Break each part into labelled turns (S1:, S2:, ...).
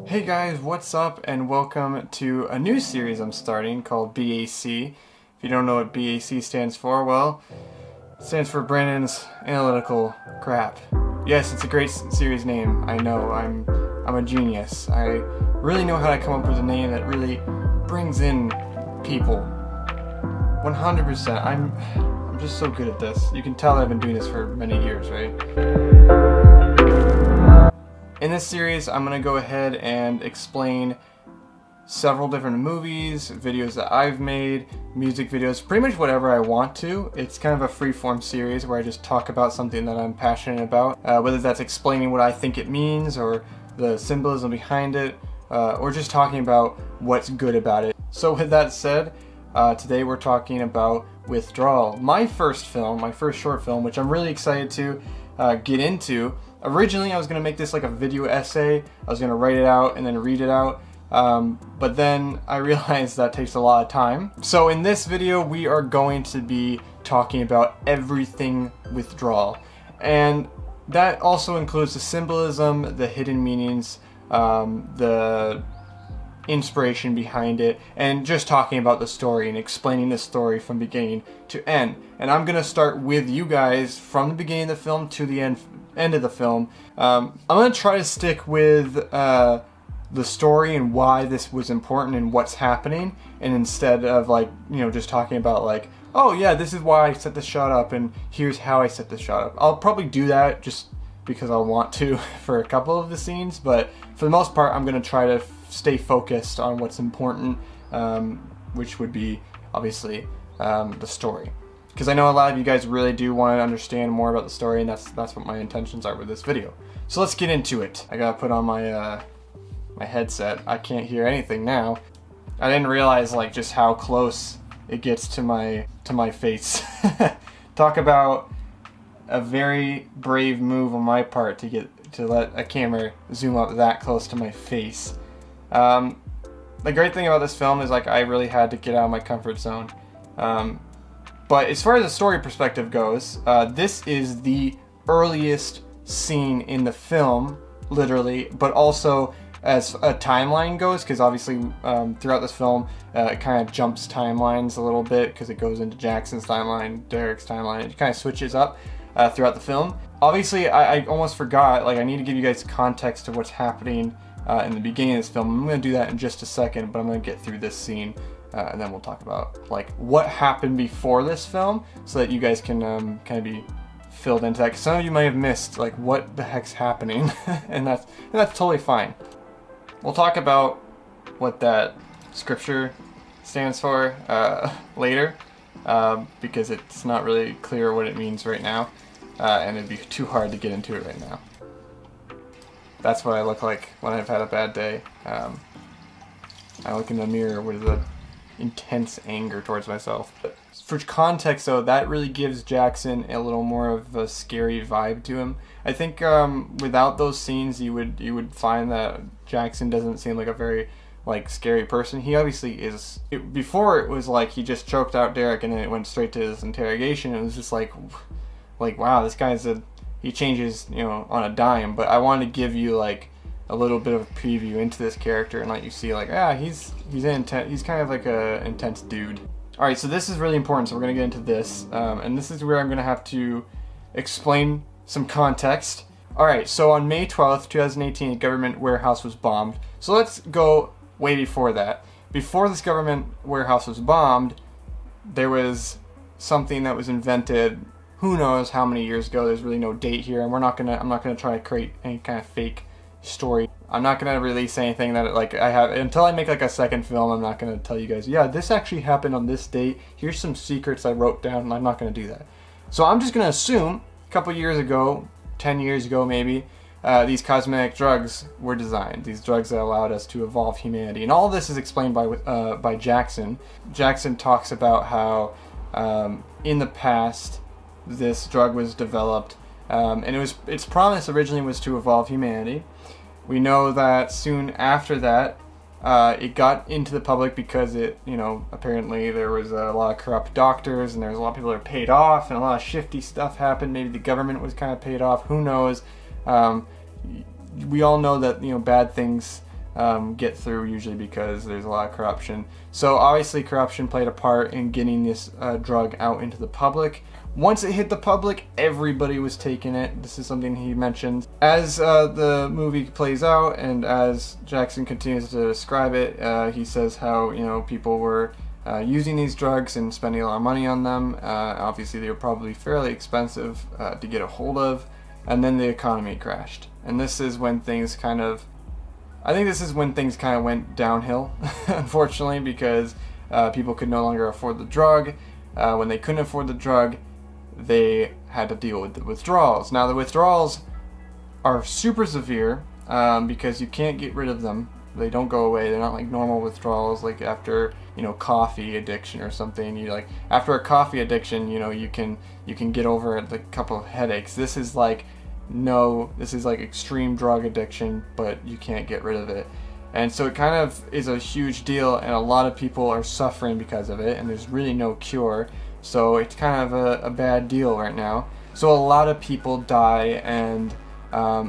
S1: Hey guys, what's up, and welcome to a new series I'm starting called BAC. If you don't know what BAC stands for, well, it stands for Brandon's Analytical Crap. Yes, it's a great series name. I know, I'm a genius. I really know how to come up with a name that really brings in people. 100%. I'm just so good at this. You can tell I've been doing this for many years, right? In this series, I'm going to go ahead and explain several different movies, videos that I've made, music videos, pretty much whatever I want to. It's kind of a free-form series where I just talk about something that I'm passionate about, whether that's explaining what I think it means, or the symbolism behind it, or just talking about what's good about it. So with that said, today we're talking about Withdrawal, my first short film, which I'm really excited to get into. Originally, I was going to make this like a video essay. I was going to write it out and then read it out, but then I realized that takes a lot of time. So in this video, we are going to be talking about everything Withdrawal, and that also includes the symbolism, the hidden meanings, the inspiration behind it, and just talking about the story and explaining the story from beginning to end. And I'm gonna start with you guys from the beginning of the film to the end of the film. I'm gonna try to stick with the story and why this was important and what's happening, and instead of just talking about like, oh yeah, this is why I set this shot up and here's how I set this shot up. I'll probably do that just because I want to for a couple of the scenes, but for the most part I'm gonna try to stay focused on what's important, which would be obviously the story, because I know a lot of you guys really do want to understand more about the story, and that's what my intentions are with this video. So let's get into it. I gotta put on my my headset. I can't hear anything now. I didn't realize just how close it gets to my face. Talk about a very brave move on my part to let a camera zoom up that close to my face. The great thing about this film is I really had to get out of my comfort zone. But as far as the story perspective goes, this is the earliest scene in the film, literally, but also as a timeline goes, because obviously throughout this film it kind of jumps timelines a little bit because it goes into Jackson's timeline, Derek's timeline. It kind of switches up throughout the film. Obviously, I almost forgot, I need to give you guys context to what's happening in the beginning of this film. I'm going to do that in just a second, but I'm going to get through this scene and then we'll talk about what happened before this film, so that you guys can kind of be filled into that, because some of you might have missed what the heck's happening and that's totally fine. We'll talk about what that scripture stands for later, because it's not really clear what it means right now, and it'd be too hard to get into it right now. That's what I look like when I've had a bad day. I look in the mirror with an intense anger towards myself. But for context though, that really gives Jackson a little more of a scary vibe to him. I think without those scenes you would find that Jackson doesn't seem like a very scary person. He obviously is. Before it was he just choked out Derek and then it went straight to his interrogation. It was just wow, this guy's he changes, on a dime. But I wanted to give you a little bit of a preview into this character and let you see he's kind of a intense dude. Alright, so this is really important, so we're going to get into this, and this is where I'm going to have to explain some context. Alright, so on May 12th, 2018, a government warehouse was bombed. So let's go way before that. Before this government warehouse was bombed, there was something that was invented who knows how many years ago. There's really no date here, and I'm not gonna try to create any kind of fake story. I'm not gonna release anything that I have until I make a second film. I'm not gonna tell you guys, yeah, this actually happened on this date. Here's some secrets I wrote down, and I'm not gonna do that. So I'm just gonna assume a couple years ago, 10 years ago maybe, these cosmetic drugs were designed. These drugs that allowed us to evolve humanity, and all this is explained by Jackson. Jackson talks about how in the past this drug was developed, and its promise originally was to evolve humanity. We know that soon after that, it got into the public because apparently there was a lot of corrupt doctors, and there was a lot of people that were paid off, and a lot of shifty stuff happened. Maybe the government was kind of paid off. Who knows? We all know that bad things get through, usually because there's a lot of corruption. So obviously corruption played a part in getting this drug out into the public. Once it hit the public, everybody was taking it. This is something he mentions. As the movie plays out and as Jackson continues to describe it, he says how, you know, people were using these drugs and spending a lot of money on them. Obviously they were probably fairly expensive to get a hold of. And then the economy crashed. And this is when things kind of went downhill, unfortunately, because people could no longer afford the drug. When they couldn't afford the drug, they had to deal with the withdrawals. Now, the withdrawals are super severe because you can't get rid of them. They don't go away. They're not like normal withdrawals, like after, you know, coffee addiction or something. You like after a coffee addiction, you know, you can get over it, like a couple of headaches. This is like extreme drug addiction, but you can't get rid of it. And so it kind of is a huge deal, and a lot of people are suffering because of it, and there's really no cure. So it's kind of a bad deal right now. So a lot of people die, and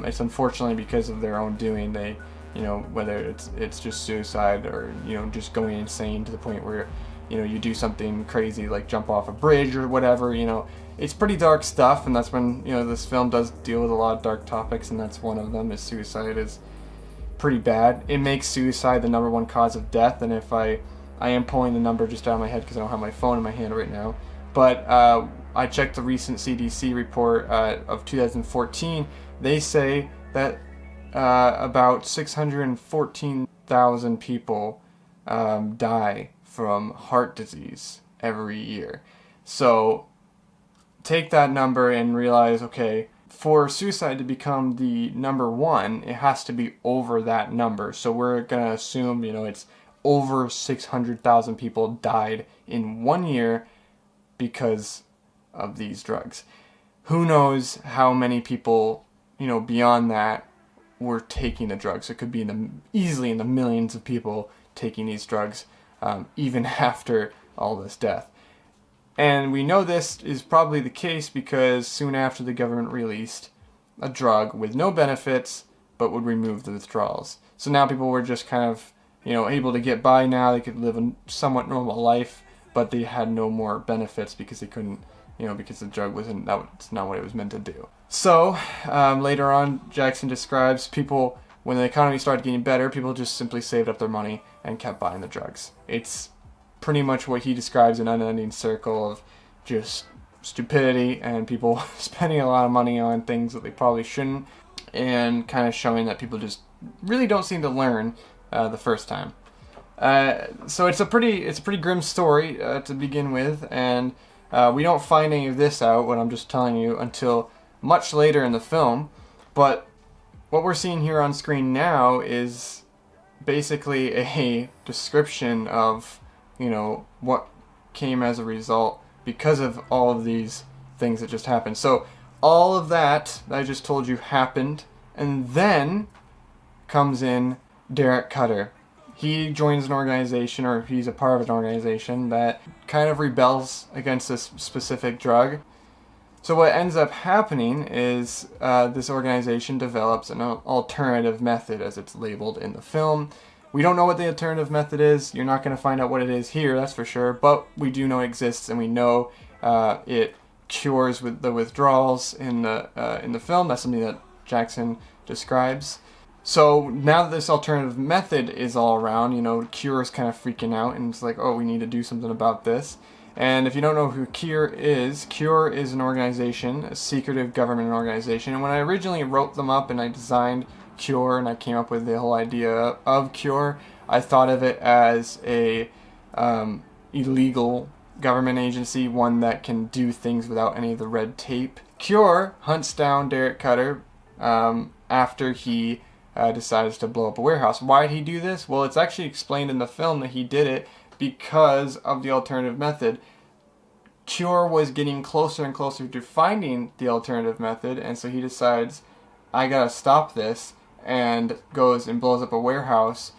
S1: it's unfortunately because of their own doing. They, you know, whether it's just suicide or, you know, just going insane to the point where, you know, you do something crazy like jump off a bridge or whatever, you know. It's pretty dark stuff, and that's when, you know, this film does deal with a lot of dark topics, and that's one of them. Is suicide is pretty bad. It makes suicide the #1 cause of death, and if I am pulling the number just out of my head because I don't have my phone in my hand right now, but I checked the recent CDC report of 2014. They say that about 614,000 people die from heart disease every year. So take that number and realize, okay, for suicide to become the #1, it has to be over that number. So we're going to assume, you know, it's over 600,000 people died in 1 year because of these drugs. Who knows how many people, you know, beyond that were taking the drugs. It could be easily in the millions of people taking these drugs, even after all this death. And we know this is probably the case because soon after the government released a drug with no benefits but would remove the withdrawals. So now people were just kind of, you know, able to get by now. They could live a somewhat normal life, but they had no more benefits because they couldn't, you know, because the drug that's not what it was meant to do. So later on, Jackson describes people, when the economy started getting better, people just simply saved up their money and kept buying the drugs. It's pretty much what he describes an unending circle of just stupidity and people spending a lot of money on things that they probably shouldn't, and kind of showing that people just really don't seem to learn the first time. So it's a pretty grim story to begin with, and we don't find any of this out, what I'm just telling you, until much later in the film. But what we're seeing here on screen now is basically a description of, you know, what came as a result because of all of these things that just happened. So all of that I just told you happened, and then comes in Derek Cutter. He joins an organization, or he's a part of an organization that kind of rebels against this specific drug. So what ends up happening is this organization develops an alternative method, as it's labeled in the film. We don't know what the alternative method is. You're not going to find out what it is here, that's for sure. But we do know it exists, and we know it cures with the withdrawals in the film. That's something that Jackson describes. So now that this alternative method is all around, you know, Cure is kind of freaking out, and it's like, oh, we need to do something about this. And if you don't know who Cure is an organization, a secretive government organization. And when I originally wrote them up and I designed Cure and I came up with the whole idea of Cure, I thought of it as a illegal government agency, one that can do things without any of the red tape. Cure hunts down Derek Cutter after he decides to blow up a warehouse. Why did he do this? Well, it's actually explained in the film that he did it because of the alternative method. Cure was getting closer and closer to finding the alternative method, and so he decides, I gotta stop this, and goes and blows up a warehouse,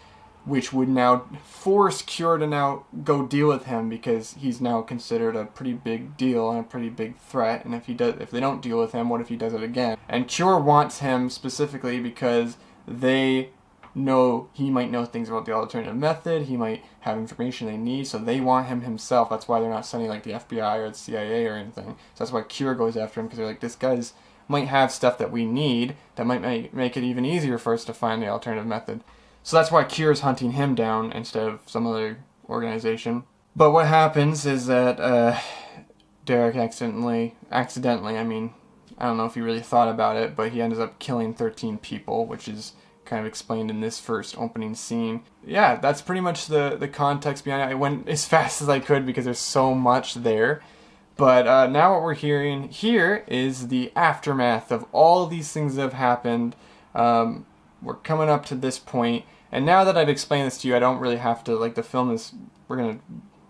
S1: which would now force Cure to now go deal with him, because he's now considered a pretty big deal and a pretty big threat. And if they don't deal with him, what if he does it again? And Cure wants him specifically because they he might know things about the alternative method, he might have information they need, so they want him himself. That's why they're not sending like the FBI or the CIA or anything. So that's why Cure goes after him, because they're like, this guy's might have stuff that we need that might make it even easier for us to find the alternative method. So that's why Cure's hunting him down instead of some other organization. But what happens is that Derek accidentally, I mean, I don't know if he really thought about it, but he ends up killing 13 people, which is kind of explained in this first opening scene. Yeah, that's pretty much the context behind it. I went as fast as I could because there's so much there. But now what we're hearing here is the aftermath of all of these things that have happened. We're coming up to this point, and now that I've explained this to you, I don't really have to, like, we're going to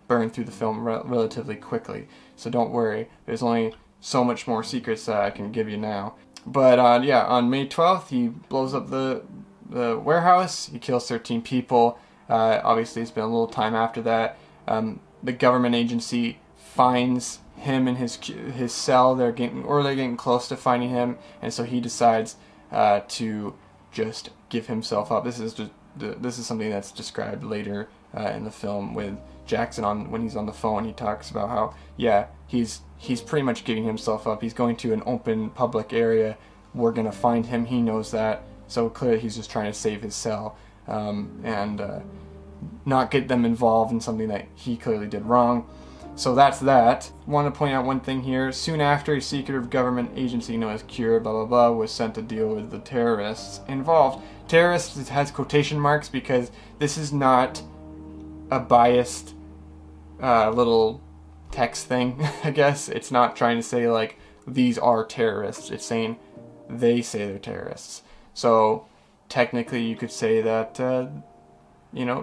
S1: burn through the film relatively quickly, so don't worry. There's only so much more secrets that I can give you now. But yeah, on May 12th, he blows up the warehouse, he kills 13 people. Obviously, it's been a little time after that. The government agency finds him in his cell. They're getting close to finding him, and so he decides to just give himself up. This is something that's described later in the film with Jackson when he's on the phone. He talks about how, yeah, he's pretty much giving himself up. He's going to an open public area. We're gonna find him. He knows that. So clearly he's just trying to save his cell and not get them involved in something that he clearly did wrong. So that's that. I want to point out one thing here. Soon after, a secretive government agency known as Cure, blah blah blah, was sent to deal with the terrorists involved. Terrorists has quotation marks because this is not a biased little text thing, I guess. It's not trying to say like these are terrorists. It's saying they say they're terrorists. So technically you could say that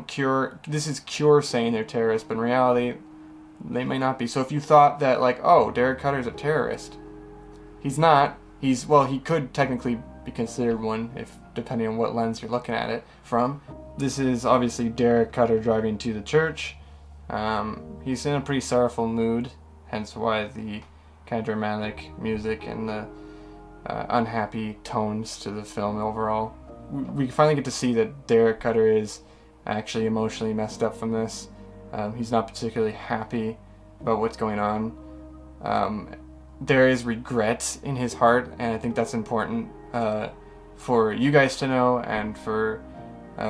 S1: Cure, this is Cure saying they're terrorists, but in reality they may not be. So if you thought that like, oh, Derek Cutter's a terrorist, he's not. He could technically be considered one, if depending on what lens you're looking at it from. This is obviously Derek Cutter driving to the church. He's in a pretty sorrowful mood, hence why the kind of dramatic music and the unhappy tones to the film overall. We finally get to see that Derek Cutter is actually emotionally messed up from this. He's not particularly happy about what's going on. There is regret in his heart, and I think that's important for you guys to know, and for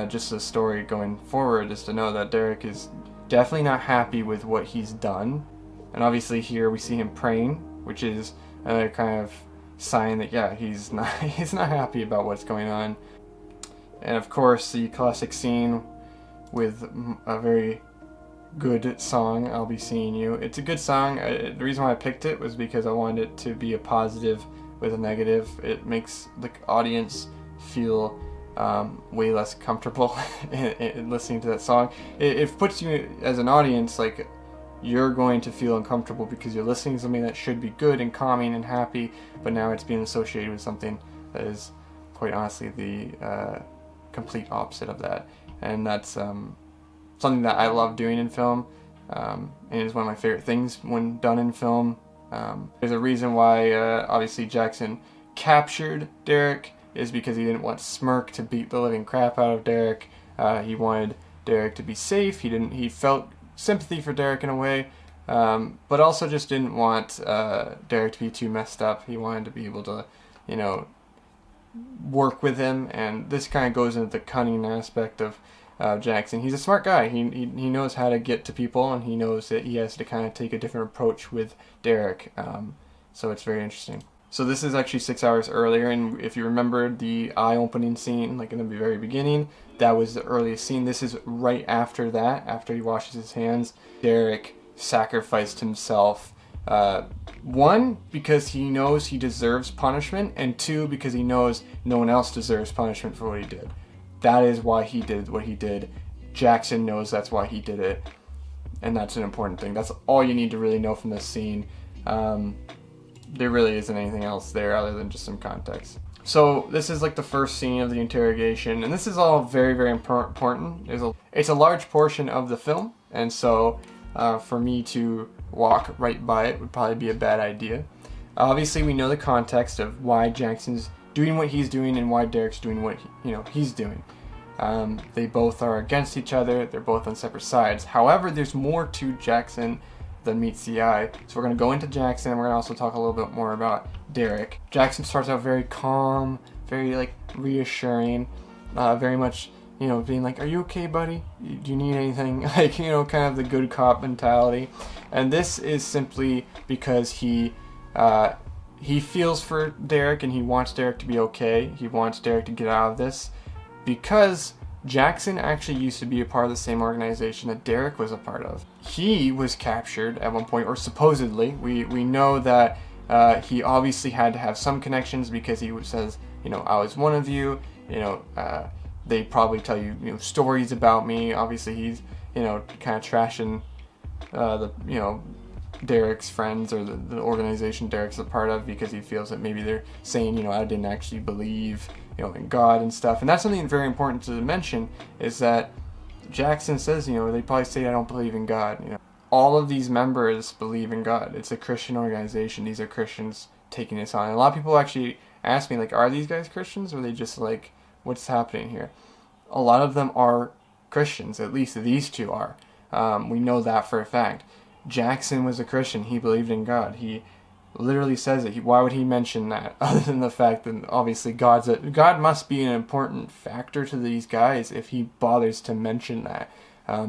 S1: just the story going forward, just to know that Derek is definitely not happy with what he's done. And obviously here we see him praying, which is another kind of sign that, yeah, he's not happy about what's going on. And of course the classic scene with a very good song, I'll Be Seeing You. It's a good song. The reason why I picked it was because I wanted it to be a positive with a negative. It makes the audience feel way less comfortable in listening to that song. It puts you as an audience, like, you're going to feel uncomfortable because you're listening to something that should be good and calming and happy, but now it's being associated with something that is quite honestly the complete opposite of that. And that's something that I love doing in film, and is one of my favorite things when done in film. There's a reason why obviously Jackson captured Derek, is because he didn't want Smirk to beat the living crap out of Derek. He wanted Derek to be safe. He felt sympathy for Derek in a way, but also just didn't want Derek to be too messed up. He wanted to be able to, work with him, and this kind of goes into the cunning aspect of Jackson. He's a smart guy. He knows how to get to people, and he knows that he has to kind of take a different approach with Derek. So it's very interesting. So this is actually 6 hours earlier, and if you remember the eye-opening scene, like in the very beginning, that was the earliest scene. This is right after that, after he washes his hands. Derek sacrificed himself. One, because he knows he deserves punishment, and two, because he knows no one else deserves punishment for what he did. That is why he did what he did. Jackson knows that's why he did it, and that's an important thing. That's all you need to really know from this scene. There really isn't anything else there other than just some context. So this is like the first scene of the interrogation, and this is all very, very important. It's a large portion of the film, and so for me to walk right by it would probably be a bad idea. Obviously, we know the context of why Jackson's doing what he's doing and why Derek's doing what he's doing. They both are against each other. They're both on separate sides. However, there's more to Jackson than meets the eye. So we're going to go into Jackson, and we're going to also talk a little bit more about Derek. Jackson starts out very calm, very like reassuring, very much, you know, being like, "Are you okay, buddy? Do you need anything?" Like, you know, kind of the good cop mentality. And this is simply because he feels for Derek, and he wants Derek to be okay. He wants Derek to get out of this, because Jackson actually used to be a part of the same organization that Derek was a part of. He was captured at one point, or supposedly. We know that he obviously had to have some connections, because he says, you know, "I was one of you." You know, they probably tell you, you know, stories about me. Obviously, he's, you know, kind of trashing the, you know, Derek's friends, or the organization Derek's a part of, because he feels that maybe they're saying, you know, "I didn't actually believe, you know, in God and stuff." And that's something very important to mention, is that Jackson says, you know, they probably say, "I don't believe in God." You know, all of these members believe in God. It's a Christian organization. These are Christians taking this on. And a lot of people actually ask me, like, are these guys Christians, or are they just like, what's happening here? A lot of them are Christians. At least these two are. We know that for a fact. Jackson was a Christian. He believed in God. He literally says it. Why would he mention that, other than the fact that obviously God must be an important factor to these guys if he bothers to mention that,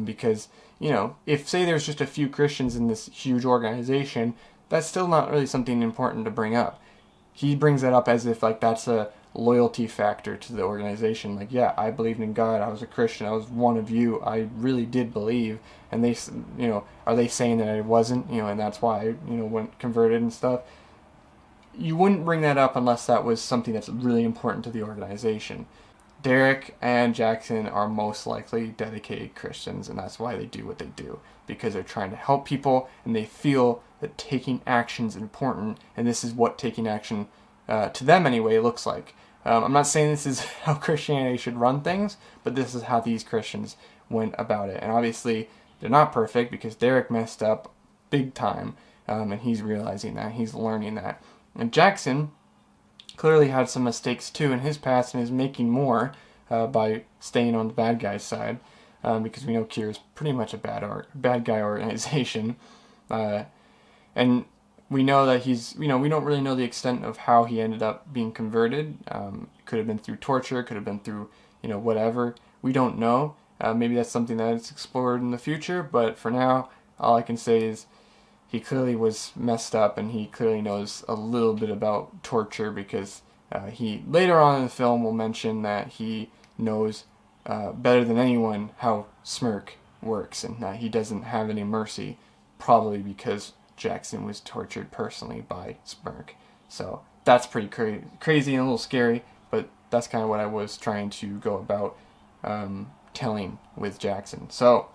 S1: because, you know, if, say, there's just a few Christians in this huge organization, that's still not really something important to bring up. He brings that up as if, like, that's a loyalty factor to the organization. Like, yeah, I believed in God. I was a Christian. I was one of you. I really did believe. And they, you know, are they saying that I wasn't? You know, and that's why I, you know, went converted and stuff. You wouldn't bring that up unless that was something that's really important to the organization. Derek and Jackson are most likely dedicated Christians, and that's why they do what they do, because they're trying to help people, and they feel that taking action is important, and this is what taking action, to them anyway, looks like. I'm not saying this is how Christianity should run things, but this is how these Christians went about it. And obviously, they're not perfect, because Derek messed up big time, and he's realizing that, he's learning that. And Jackson clearly had some mistakes too in his past, and is making more by staying on the bad guy's side, because we know Kier is pretty much a bad guy organization, and we know that he's, you know, we don't really know the extent of how he ended up being converted. Could have been through torture, could have been through, you know, whatever. We don't know. Maybe that's something that is explored in the future, but for now, all I can say is he clearly was messed up, and he clearly knows a little bit about torture, because he later on in the film will mention that he knows better than anyone how smirk works, and that he doesn't have any mercy, probably because Jackson was tortured personally by Smirk. So that's pretty crazy and a little scary, but that's kind of what I was trying to go about telling with Jackson. So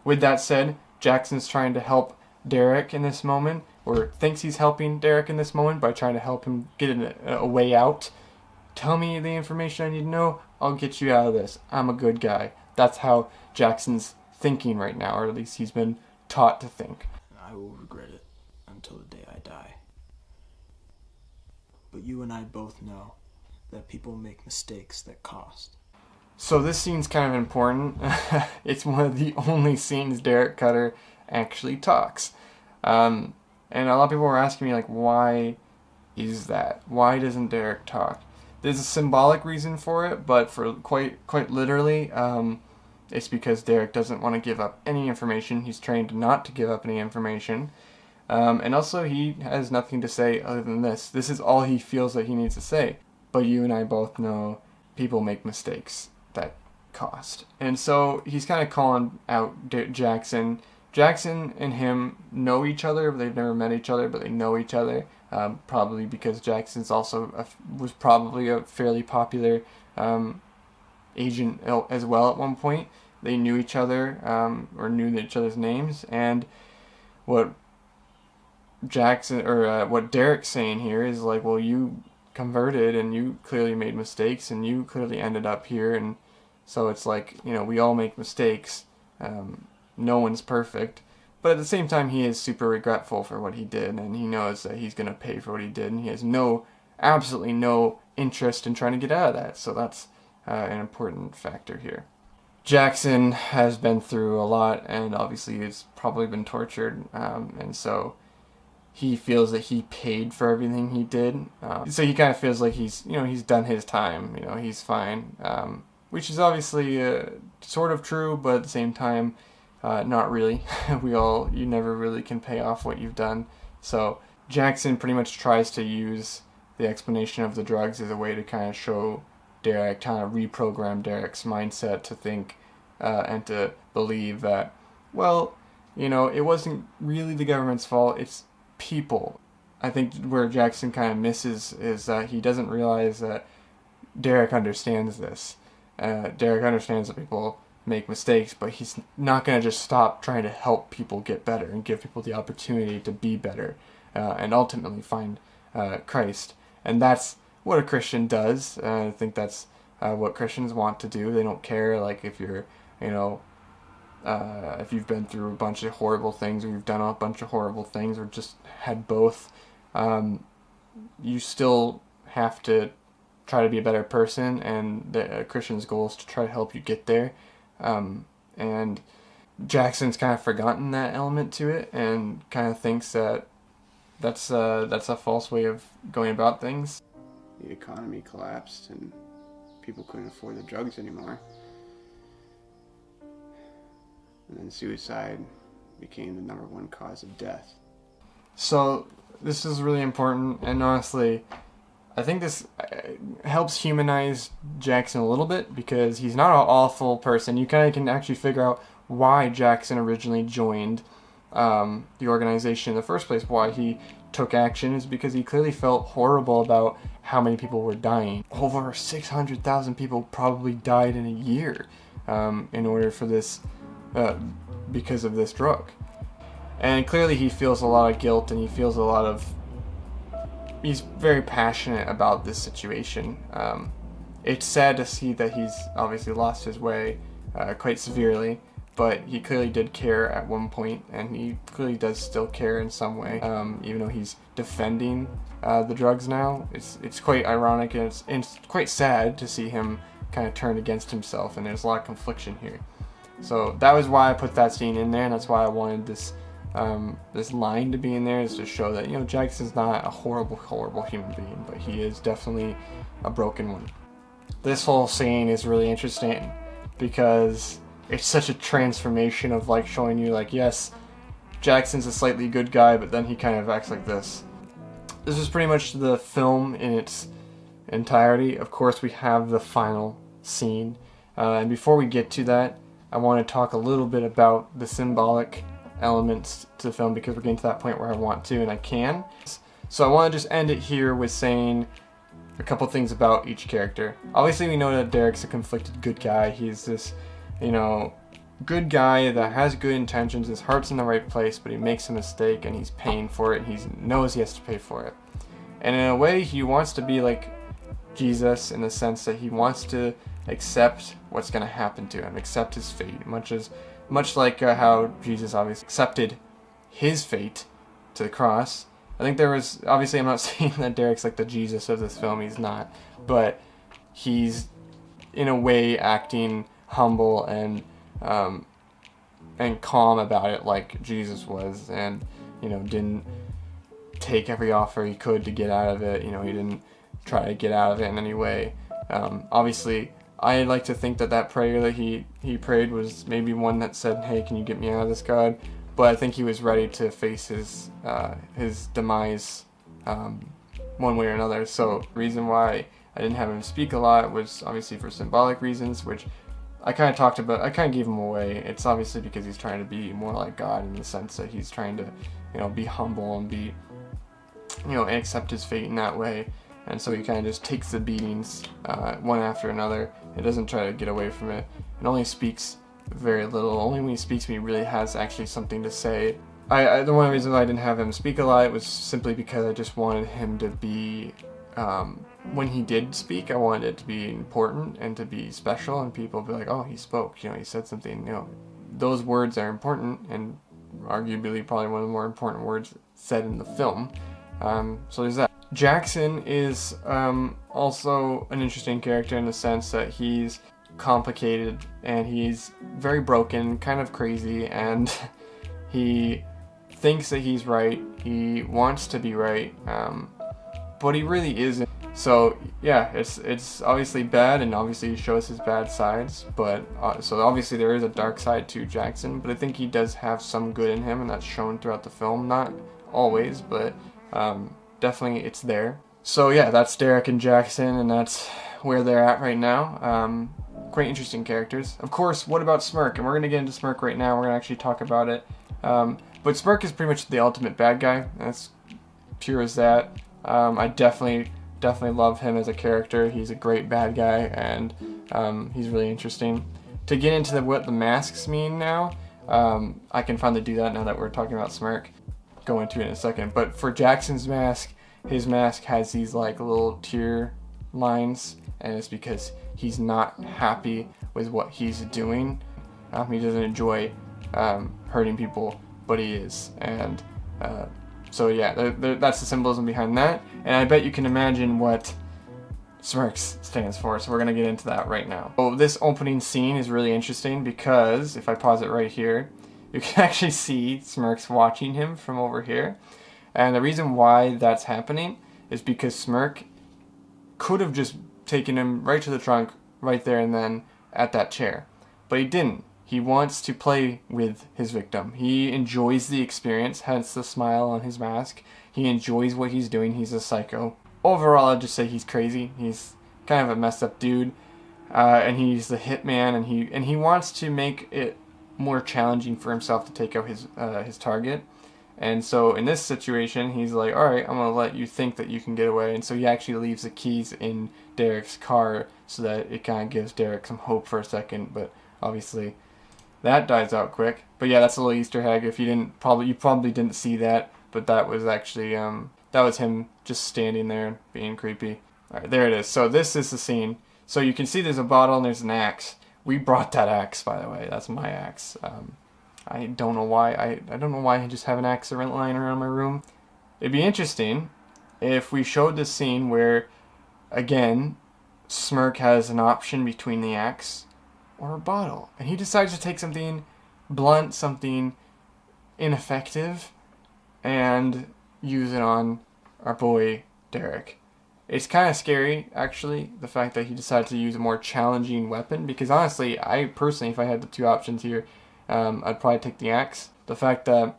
S1: with that said, Jackson's trying to help Derek in this moment, or thinks he's helping Derek in this moment by trying to help him get a way out. Tell me the information I need to know, I'll get you out of this. I'm a good guy. That's how Jackson's thinking right now, or at least he's been taught to think.
S2: I will regret it until the day I die. But you and I both know that people make mistakes that cost.
S1: So this scene's kind of important. It's one of the only scenes Derek Cutter actually talks. And a lot of people were asking me, like, why is that? Why doesn't Derek talk? There's a symbolic reason for it, but for quite literally, it's because Derek doesn't want to give up any information. He's trained not to give up any information. And also, he has nothing to say other than this. This is all he feels that he needs to say. But you and I both know people make mistakes that cost. And so he's kind of calling out Jackson. Jackson and him know each other. They've never met each other, but they know each other. Probably because Jackson's also was probably a fairly popular agent as well at one point. They knew each other, or knew each other's names. And what what Derek's saying here is like, well, you converted and you clearly made mistakes and you clearly ended up here, and so it's like, you know, we all make mistakes. No one's perfect, but at the same time, he is super regretful for what he did, and he knows that he's going to pay for what he did, and he has absolutely no interest in trying to get out of that. So that's an important factor here. Jackson has been through a lot, and obviously he's probably been tortured, and so he feels that he paid for everything he did. So he kind of feels like he's done his time. He's fine, which is obviously sort of true, but at the same time, not really. You never really can pay off what you've done. So Jackson pretty much tries to use the explanation of the drugs as a way to kind of show Derek, kind of reprogram Derek's mindset to think and to believe that, well, it wasn't really the government's fault, it's people. I think where Jackson kind of misses is that he doesn't realize that Derek understands this. Derek understands that people make mistakes, but he's not going to just stop trying to help people get better and give people the opportunity to be better and ultimately find Christ. And that's what a Christian does. I think that's what Christians want to do. They don't care, like, if you're, if you've been through a bunch of horrible things, or you've done a bunch of horrible things, or just had both. You still have to try to be a better person, and the Christian's goal is to try to help you get there. And Jackson's kind of forgotten that element to it, and kind of thinks that that's a false way of going about things.
S3: The economy collapsed and people couldn't afford the drugs anymore. And then suicide became the number one cause of death.
S1: So this is really important, and honestly, I think this helps humanize Jackson a little bit, because he's not an awful person. You kind of can actually figure out why Jackson originally joined the organization in the first place, why he took action, is because he clearly felt horrible about how many people were dying. Over 600,000 people probably died in a year in order for this, because of this drug. And clearly he feels a lot of guilt, and he's very passionate about this situation. It's sad to see that he's obviously lost his way quite severely, but he clearly did care at one point, and he clearly does still care in some way, even though he's defending the drugs now. It's quite ironic, and it's quite sad to see him kind of turn against himself, and there's a lot of confliction here. So that was why I put that scene in there, and that's why I wanted this line to be in there, is to show that, Jackson's not a horrible, horrible human being, but he is definitely a broken one. This whole scene is really interesting because it's such a transformation of, like, showing you, like, yes, Jackson's a slightly good guy, but then he kind of acts like this. This is pretty much the film in its entirety. Of course, we have the final scene, and before we get to that, I want to talk a little bit about the symbolic elements to the film, because we're getting to that point where I want to and I can. So I want to just end it here with saying a couple things about each character. Obviously, we know that Derek's a conflicted good guy. He's this, good guy that has good intentions. His heart's in the right place, but he makes a mistake and he's paying for it. He knows he has to pay for it. And in a way, he wants to be like Jesus, in the sense that he wants to accept what's going to happen to him, accept his fate, much like how Jesus obviously accepted his fate to the cross. I think there was, obviously I'm not saying that Derek's like the Jesus of this film, he's not, but he's in a way acting humble and calm about it, like Jesus was, and didn't take every offer he could to get out of it. He didn't try to get out of it in any way. Obviously, I like to think that prayer that he prayed was maybe one that said, hey, can you get me out of this, God? But I think he was ready to face his demise one way or another. So the reason why I didn't have him speak a lot was obviously for symbolic reasons, which I kind of talked about. I kind of gave him away. It's obviously because he's trying to be more like God, in the sense that he's trying to, be humble and be, and accept his fate in that way. And so he kind of just takes the beatings one after another. He doesn't try to get away from it. It only speaks very little. Only when he speaks, when he really has actually something to say. The one reason why I didn't have him speak a lot was simply because I just wanted him to be, when he did speak, I wanted it to be important and to be special, and people be like, oh, he spoke, he said something, Those words are important, and arguably probably one of the more important words said in the film. So there's that. Jackson is also an interesting character in the sense that he's complicated, and he's very broken, kind of crazy, and he thinks that he's right. He wants to be right, but he really isn't. So yeah, it's obviously bad, and obviously he shows his bad sides, but so obviously there is a dark side to Jackson, but I think he does have some good in him, and that's shown throughout the film. Not always, but definitely it's there. So yeah, that's Derek and Jackson, and that's where they're at right now. Quite interesting characters. Of course, what about Smirk? And we're going to get into Smirk right now. We're going to actually talk about it. But Smirk is pretty much the ultimate bad guy. That's pure as that. I definitely love him as a character. He's a great bad guy, and he's really interesting. To get into what the masks mean now, I can finally do that now that we're talking about Smirk. Go into it in a second. But for Jackson's mask, his mask has these like little tear lines, and it's because he's not happy with what he's doing. He doesn't enjoy hurting people, but he is. And so yeah, that's the symbolism behind that. And I bet you can imagine what Smirks stands for, so we're going to get into that right now. So this opening scene is really interesting because, if I pause it right here, you can actually see Smirks watching him from over here. And the reason why that's happening is because Smirk could have just taken him right to the trunk, right there and then, at that chair. But he didn't. He wants to play with his victim. He enjoys the experience, hence the smile on his mask. He enjoys what he's doing. He's a psycho. Overall, I'd just say he's crazy. He's kind of a messed up dude. And he's the hitman, and he wants to make it more challenging for himself to take out his target. And so in this situation, he's like, alright, I'm going to let you think that you can get away. And so he actually leaves the keys in Derek's car so that it kind of gives Derek some hope for a second. But obviously that dies out quick. But yeah, that's a little Easter egg. If you probably didn't see that, but that was actually, that was him just standing there being creepy. Alright, there it is. So this is the scene. So you can see there's a bottle and there's an axe. We brought that axe, by the way. That's my axe. I don't know why. I don't know why I just have an axe lying around my room. It'd be interesting if we showed this scene where, again, Smirk has an option between the axe or a bottle. And he decides to take something blunt, something ineffective, and use it on our boy Derek. It's kind of scary, actually, the fact that he decided to use a more challenging weapon, because honestly, I personally, if I had the two options here, I'd probably take the axe. The fact that,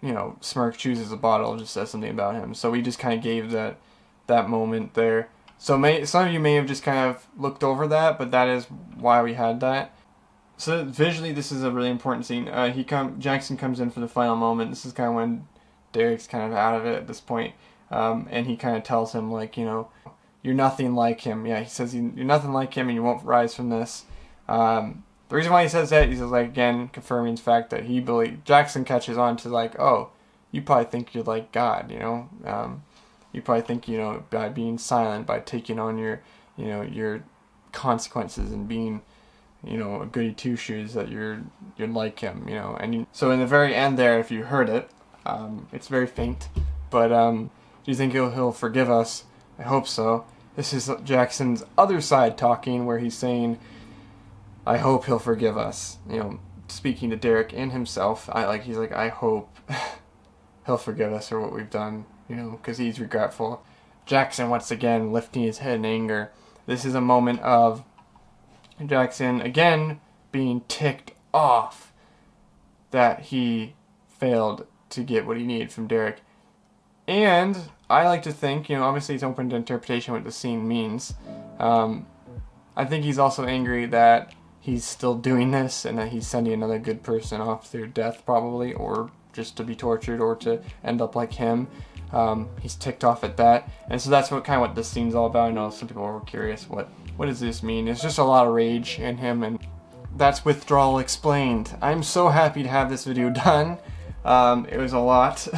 S1: you know, Smirk chooses a bottle just says something about him. So we just kind of gave that moment there. So some of you may have just kind of looked over that, but that is why we had that. So visually, this is a really important scene. Jackson comes in for the final moment. This is kind of when Derek's kind of out of it at this point. And he kind of tells him, like, you know, you're nothing like him. Yeah, he says you're nothing like him and you won't rise from this. The reason why he says that, he says, like, again, confirming the fact that Jackson catches on to, like, oh, you probably think you're like God, you know? You probably think, you know, by being silent, by taking on your consequences and being, you know, a goody two-shoes, that you're like him, you know? And so in the very end there, if you heard it, it's very faint, but do you think he'll forgive us? I hope so. This is Jackson's other side talking, where he's saying, I hope he'll forgive us. You know, speaking to Derek and himself. He's like, I hope he'll forgive us for what we've done, you know, because he's regretful. Jackson once again lifting his head in anger. This is a moment of Jackson again being ticked off that he failed to get what he needed from Derek. And I like to think, you know, obviously it's open to interpretation what the scene means. I think he's also angry that he's still doing this and that he's sending another good person off to their death, probably, or just to be tortured or to end up like him. He's ticked off at that. And so that's what this scene's all about. I know some people were curious, what does this mean? It's just a lot of rage in him, and that's Withdrawal Explained. I'm so happy to have this video done. It was a lot.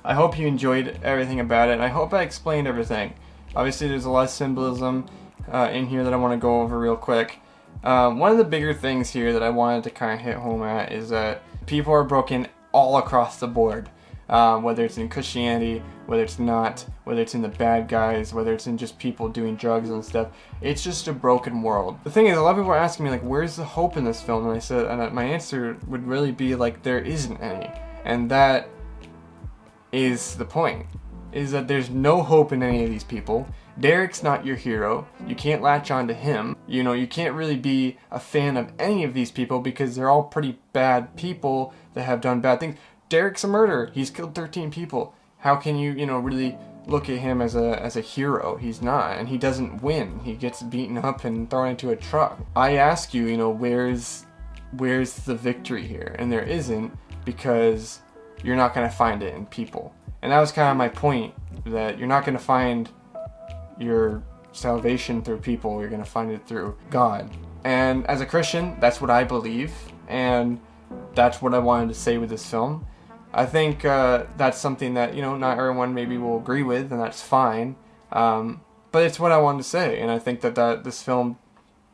S1: I hope you enjoyed everything about it, and I hope I explained everything. Obviously, there's a lot of symbolism in here that I want to go over real quick. One of the bigger things here that I wanted to kind of hit home at is that people are broken all across the board. whether it's in Christianity, whether it's not, whether it's in the bad guys, whether it's in just people doing drugs and stuff. It's just a broken world. The thing is, a lot of people are asking me, like, where's the hope in this film? And I said, and my answer would really be, like, there isn't any. And that is the point, is that there's no hope in any of these people. Derek's not your hero. You can't latch on to him. You know, you can't really be a fan of any of these people because they're all pretty bad people that have done bad things. Derek's a murderer. He's killed 13 people. How can you, really look at him as a hero? He's not, and he doesn't win. He gets beaten up and thrown into a truck. I ask you, where's the victory here? And there isn't, because you're not going to find it in people. And that was kind of my point, that you're not going to find your salvation through people. You're going to find it through God. And as a Christian, that's what I believe, and that's what I wanted to say with this film. I think that's something that, not everyone maybe will agree with, and that's fine. But it's what I wanted to say, and I think that this film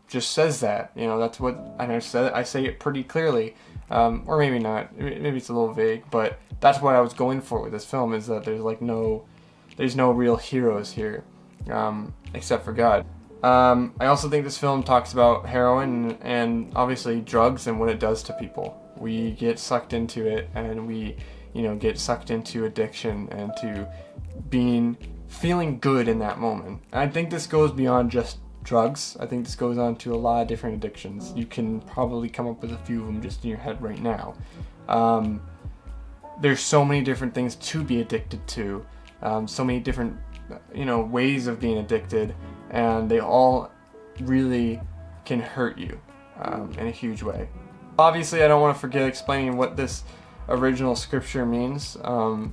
S1: just says that. That's what I said. I say it pretty clearly, or maybe not. Maybe it's a little vague, but that's what I was going for with this film, is that there's no real heroes here, except for God. I also think this film talks about heroin and obviously drugs and what it does to people. We get sucked into it, and we, get sucked into addiction and to feeling good in that moment. And I think this goes beyond just drugs. I think this goes on to a lot of different addictions. You can probably come up with a few of them just in your head right now. There's so many different things to be addicted to, so many different, ways of being addicted, and they all really can hurt you in a huge way. Obviously, I don't want to forget explaining what this original scripture means.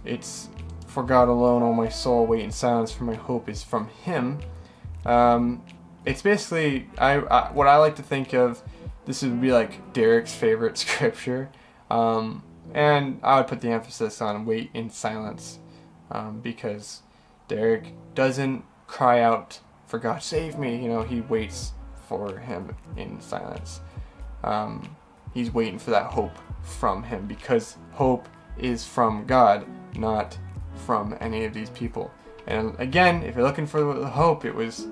S1: It's, "For God alone, O my soul, wait in silence, for my hope is from Him." It's basically, what I like to think of, this would be like Derek's favorite scripture, and I would put the emphasis on wait in silence, because Derek doesn't cry out for God, save me. He waits for Him in silence. He's waiting for that hope from Him, because hope is from God, not from any of these people. And again, if you're looking for the hope, it was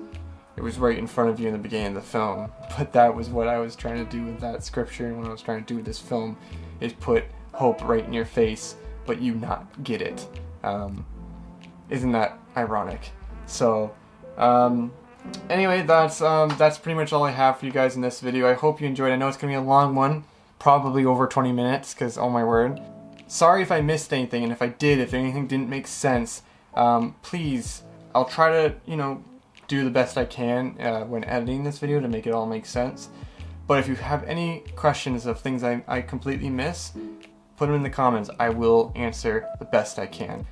S1: right in front of you in the beginning of the film. But that was what I was trying to do with that scripture, and what I was trying to do with this film, is put hope right in your face, but you not get it. Isn't that ironic? So, anyway, that's pretty much all I have for you guys in this video. I hope you enjoyed. I know it's going to be a long one, probably over 20 minutes, because, oh my word. Sorry if I missed anything, and if I did, if anything didn't make sense, please, I'll try to, do the best I can when editing this video to make it all make sense. But if you have any questions of things I completely miss, put them in the comments. I will answer the best I can.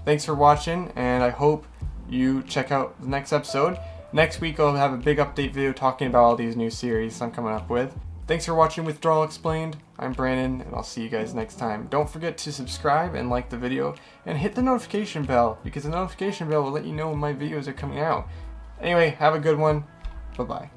S1: Thanks for watching, and I hope you check out the next episode. Next week I'll have a big update video talking about all these new series I'm coming up with. Thanks for watching Withdrawal Explained. I'm Brandon, and I'll see you guys next time. Don't forget to subscribe and like the video, and hit the notification bell, because the notification bell will let you know when my videos are coming out. Anyway, have a good one. Bye-bye.